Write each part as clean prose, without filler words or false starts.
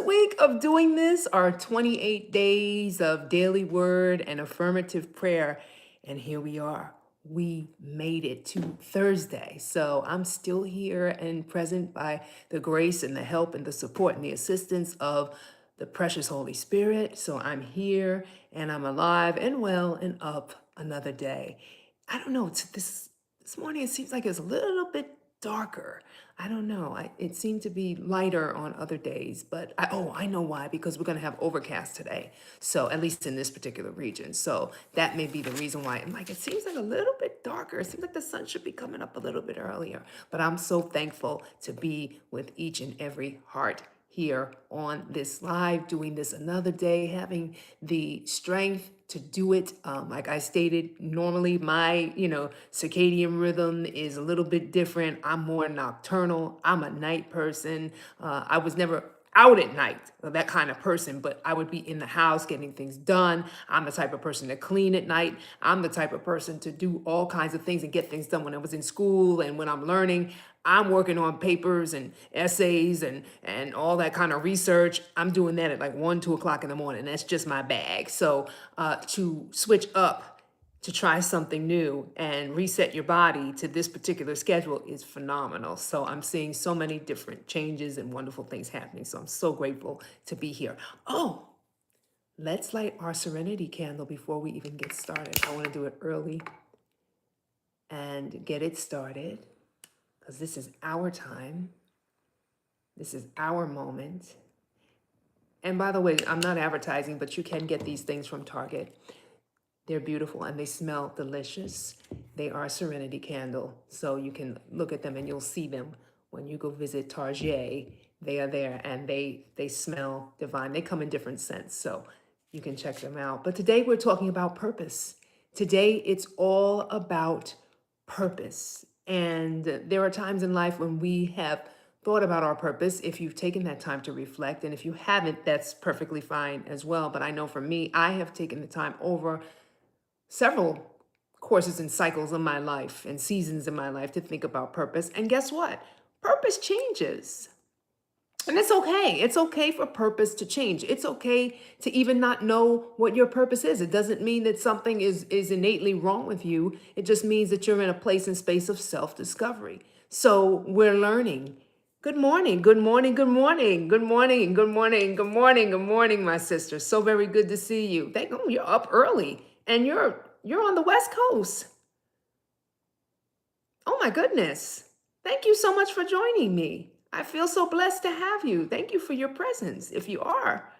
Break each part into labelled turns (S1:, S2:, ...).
S1: week of doing this, our 28 days of daily word and affirmative prayer. And here we are. We made it to Thursday. So I'm still here and present by the grace and the help and the support and the assistance of the precious Holy Spirit. So I'm here and I'm alive and well and up another day. I don't know, this morning it seems like it's a little bit darker. I don't know. It seemed to be lighter on other days, but I know why, because we're going to have overcast today. So at least in this particular region. So that may be the reason why. And like, it seems like a little bit darker. It seems like the sun should be coming up a little bit earlier, but I'm so thankful to be with each and every heart here on this live, doing this another day, having the strength to do it. Like I stated, normally my, circadian rhythm is a little bit different. I'm more nocturnal. I'm a night person. I was never out at night, that kind of person, but I would be in the house getting things done. I'm the type of person to clean at night. I'm the type of person to do all kinds of things and get things done when I was in school and when I'm learning. I'm working on papers and essays and all that kind of research. I'm doing that at like 1, 2 o'clock in the morning. That's just my bag. So to switch up, to try something new and reset your body to this particular schedule is phenomenal. So I'm seeing so many different changes and wonderful things happening. So I'm so grateful to be here. Oh, let's light our serenity candle before we even get started. I want to do it early and get it started because this is our time. This is our moment. And by the way, I'm not advertising, but you can get these things from Target. They're beautiful and they smell delicious. They are a serenity candle. So you can look at them and you'll see them when you go visit Target. They are there and they smell divine. They come in different scents, so you can check them out. But today we're talking about purpose. Today it's all about purpose. And there are times in life when we have thought about our purpose, if you've taken that time to reflect. And if you haven't, that's perfectly fine as well. But I know for me, I have taken the time over several courses and cycles in my life and seasons in my life to think about purpose. And guess what? Purpose changes. And it's okay. It's okay for purpose to change. It's okay to even not know what your purpose is. It doesn't mean that something is innately wrong with you. It just means that you're in a place and space of self-discovery. So we're learning. Good morning, good morning, good morning, good morning, good morning, good morning, good morning, my sister. So very good to see you. You're up early and you're on the West Coast. Oh my goodness. Thank you so much for joining me. I feel so blessed to have you. Thank you for your presence, if you are.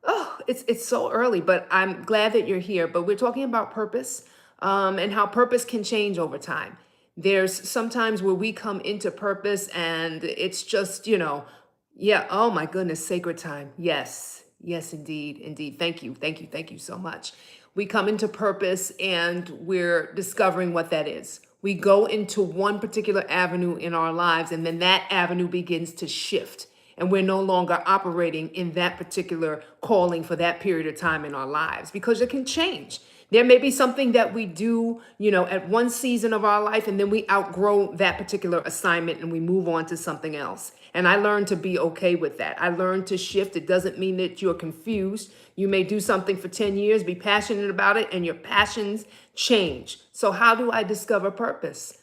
S1: Oh, it's so early, but I'm glad that you're here. But we're talking about purpose and how purpose can change over time. There's sometimes where we come into purpose and it's just, yeah, oh my goodness, sacred time. Yes, yes, indeed, indeed. Thank you, thank you, thank you so much. We come into purpose and we're discovering what that is. We go into one particular avenue in our lives and then that avenue begins to shift. And we're no longer operating in that particular calling for that period of time in our lives because it can change. There may be something that we do, at one season of our life, and then we outgrow that particular assignment and we move on to something else. And I learned to be okay with that. I learned to shift. It doesn't mean that you're confused. You may do something for 10 years, be passionate about it, and your passions change. So how do I discover purpose?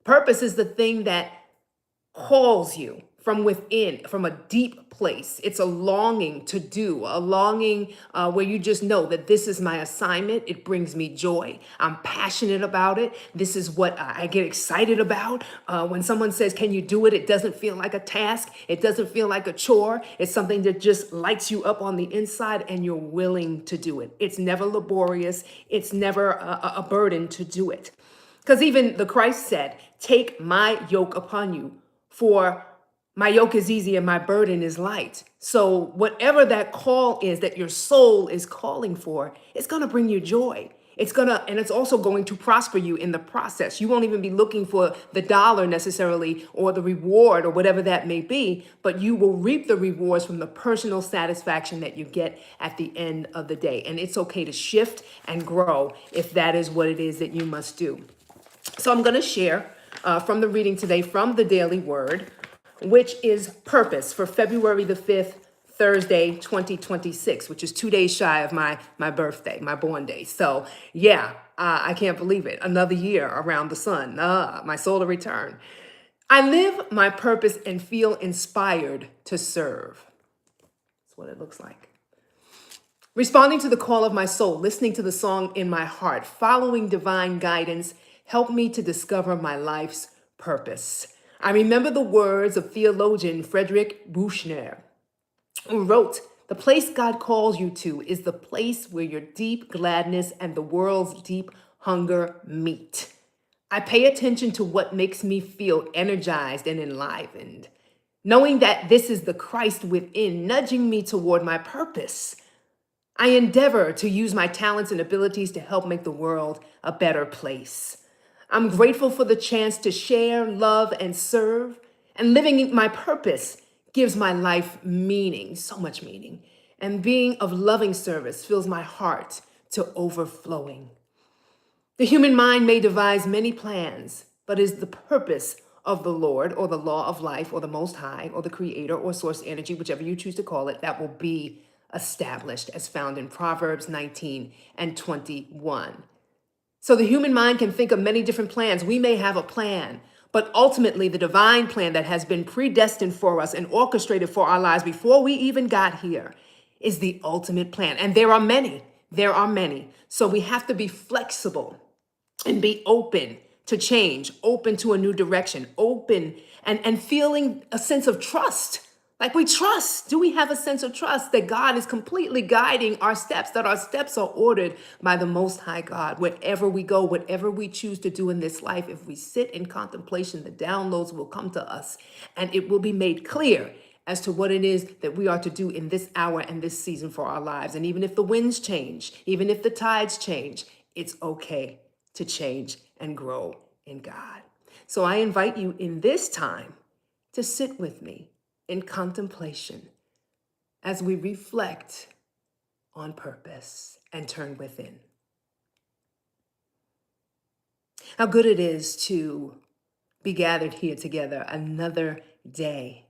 S1: Purpose is the thing that calls you from within, from a deep place. It's a longing to do, a longing where you just know that this is my assignment. It brings me joy. I'm passionate about it. This is what I get excited about. When someone says, can you do it? It doesn't feel like a task. It doesn't feel like a chore. It's something that just lights you up on the inside and you're willing to do it. It's never laborious. It's never a burden to do it. Because even the Christ said, take my yoke upon you, for my yoke is easy and my burden is light. So whatever that call is that your soul is calling for, it's going to bring you joy. And it's also going to prosper you in the process. You won't even be looking for the dollar necessarily or the reward or whatever that may be, but you will reap the rewards from the personal satisfaction that you get at the end of the day. And it's okay to shift and grow if that is what it is that you must do. So I'm going to share from the reading today from the Daily Word, which is purpose for February the 5th, Thursday, 2026, which is 2 days shy of my birthday, my born day. So yeah, I can't believe it. Another year around the sun, my solar return. I live my purpose and feel inspired to serve. That's what it looks like. Responding to the call of my soul, listening to the song in my heart, following divine guidance, helped me to discover my life's purpose. I remember the words of theologian Frederick Buechner, who wrote, "The place God calls you to is the place where your deep gladness and the world's deep hunger meet." I pay attention to what makes me feel energized and enlivened, knowing that this is the Christ within nudging me toward my purpose. I endeavor to use my talents and abilities to help make the world a better place. I'm grateful for the chance to share, love, and serve. And living my purpose gives my life meaning, so much meaning. And being of loving service fills my heart to overflowing. The human mind may devise many plans, but is the purpose of the Lord or the law of life or the Most High or the Creator or source energy, whichever you choose to call it, that will be established as found in Proverbs 19 and 21. So the human mind can think of many different plans. We may have a plan, but ultimately the divine plan that has been predestined for us and orchestrated for our lives before we even got here is the ultimate plan. And there are many. There are many. So we have to be flexible and be open to change, open to a new direction, open and feeling a sense of trust. Like we trust. Do we have a sense of trust that God is completely guiding our steps, that our steps are ordered by the Most High God? Wherever we go, whatever we choose to do in this life, if we sit in contemplation, the downloads will come to us and it will be made clear as to what it is that we are to do in this hour and this season for our lives. And even if the winds change, even if the tides change, it's okay to change and grow in God. So I invite you in this time to sit with me in contemplation as we reflect on purpose and turn within. How good it is to be gathered here together another day.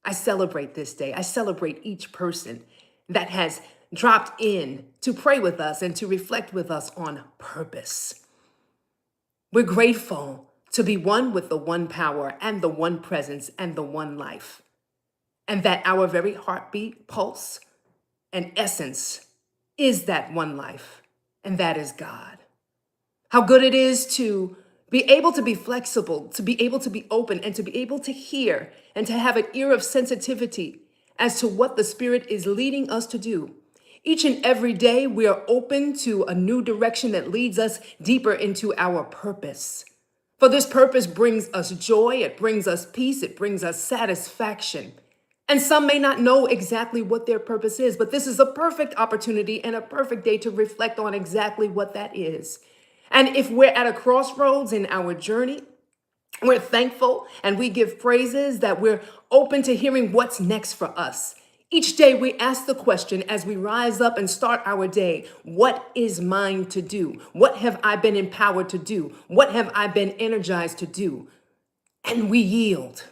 S1: I celebrate this day. I celebrate each person that has dropped in to pray with us and to reflect with us on purpose. We're grateful to be one with the one power and the one presence and the one life. And that our very heartbeat, pulse, and essence is that one life, and that is God. How good it is to be able to be flexible, to be able to be open, and to be able to hear and to have an ear of sensitivity as to what the Spirit is leading us to do. Each and every day, we are open to a new direction that leads us deeper into our purpose. For this purpose brings us joy, it brings us peace, it brings us satisfaction. And some may not know exactly what their purpose is, but this is a perfect opportunity and a perfect day to reflect on exactly what that is. And if we're at a crossroads in our journey, we're thankful and we give praises that we're open to hearing what's next for us. Each day we ask the question as we rise up and start our day, what is mine to do? What have I been empowered to do? What have I been energized to do? And we yield.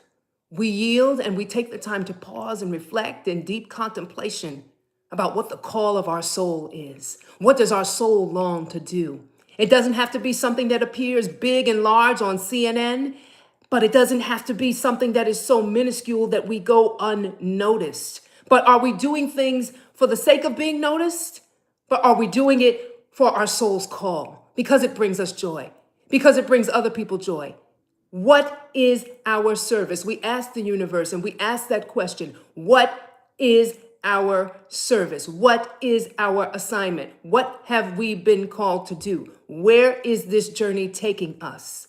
S1: We yield and we take the time to pause and reflect in deep contemplation about what the call of our soul is. What does our soul long to do? It doesn't have to be something that appears big and large on CNN, but it doesn't have to be something that is so minuscule that we go unnoticed. But are we doing things for the sake of being noticed? But are we doing it for our soul's call? Because it brings us joy, because it brings other people joy. What is our service? We ask the universe and we ask that question. What is our service? What is our assignment? What have we been called to do? Where is this journey taking us?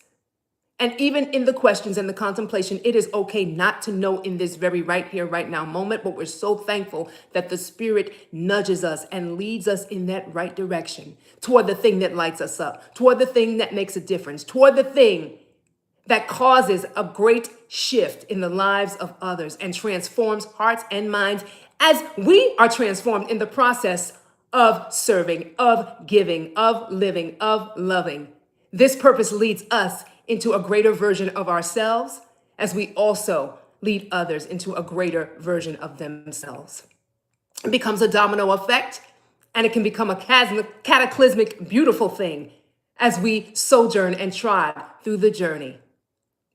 S1: And even in the questions and the contemplation, it is okay not to know in this very right here, right now moment, but we're so thankful that the Spirit nudges us and leads us in that right direction toward the thing that lights us up, toward the thing that makes a difference, toward the thing that causes a great shift in the lives of others and transforms hearts and minds as we are transformed in the process of serving, of giving, of living, of loving. This purpose leads us into a greater version of ourselves as we also lead others into a greater version of themselves. It becomes a domino effect, and it can become a cataclysmic, beautiful thing as we sojourn and trod through the journey.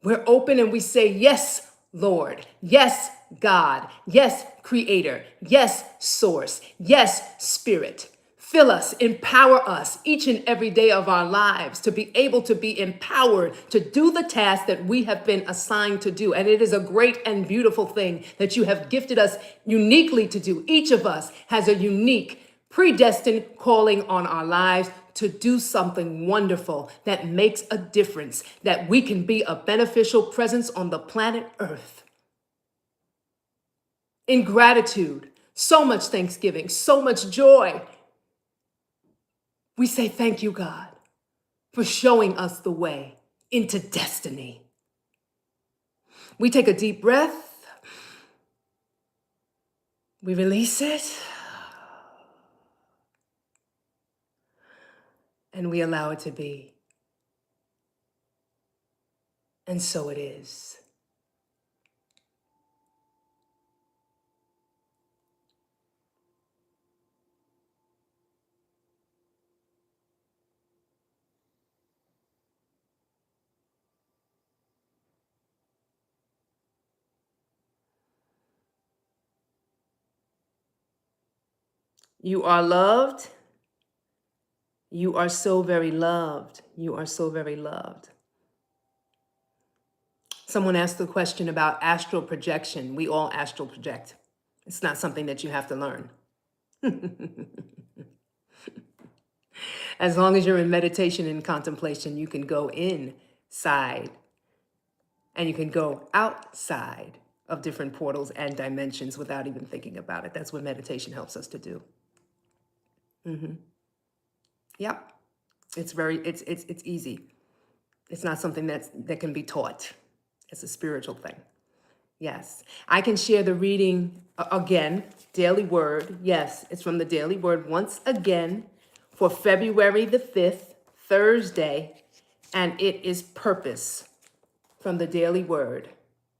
S1: We're open and we say, yes, Lord. Yes, God. Yes, Creator. Yes, Source. Yes, Spirit. Fill us, empower us each and every day of our lives to be able to be empowered to do the task that we have been assigned to do. And it is a great and beautiful thing that you have gifted us uniquely to do. Each of us has a unique, predestined calling on our lives to do something wonderful that makes a difference, that we can be a beneficial presence on the planet Earth. In gratitude, so much thanksgiving, so much joy, we say thank you, God, for showing us the way into destiny. We take a deep breath, we release it, and we allow it to be. And so it is. You are loved. You are so very loved. You are so very loved. Someone asked the question about astral projection. We all astral project. It's not something that you have to learn. As long as you're in meditation and contemplation, you can go inside and you can go outside of different portals and dimensions without even thinking about it. That's what meditation helps us to do. Yep. It's easy. It's not something that can be taught. It's a spiritual thing. Yes. I can share the reading again, Daily Word. Yes, it's from the Daily Word once again for February the 5th, Thursday, and it is Purpose from the Daily Word.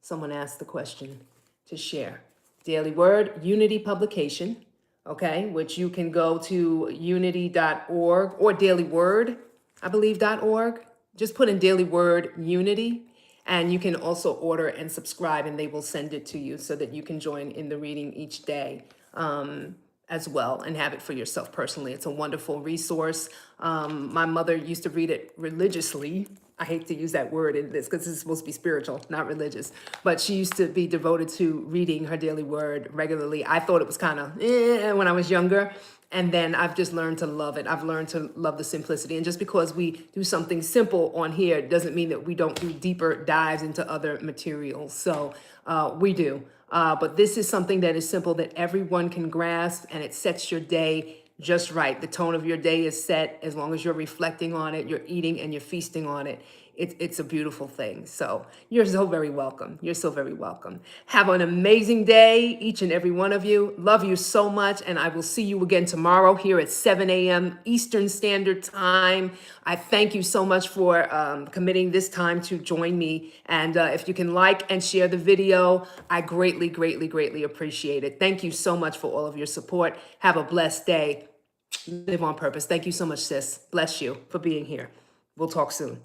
S1: Someone asked the question to share. Daily Word, Unity publication, okay, which you can go to unity.org or Daily Word, I believe, .org. Just put in Daily Word Unity, and you can also order and subscribe, and they will send it to you so that you can join in the reading each day as well and have it for yourself personally. It's a wonderful resource. My mother used to read it religiously. I hate to use that word in this because it's supposed to be spiritual, not religious. But she used to be devoted to reading her daily word regularly. I thought it was kind of when I was younger. And then I've just learned to love it. I've learned to love the simplicity. And just because we do something simple on here doesn't mean that we don't do deeper dives into other materials. So we do. But this is something that is simple that everyone can grasp, and it sets your day just right. The tone of your day is set as long as you're reflecting on it, you're eating and you're feasting on it. It's a beautiful thing. So you're so very welcome. You're so very welcome. Have an amazing day, each and every one of you. Love you so much. And I will see you again tomorrow here at 7 a.m. Eastern Standard Time. I thank you so much for committing this time to join me. And if you can like and share the video, I greatly, greatly, greatly appreciate it. Thank you so much for all of your support. Have a blessed day. Live on purpose. Thank you so much, sis. Bless you for being here. We'll talk soon.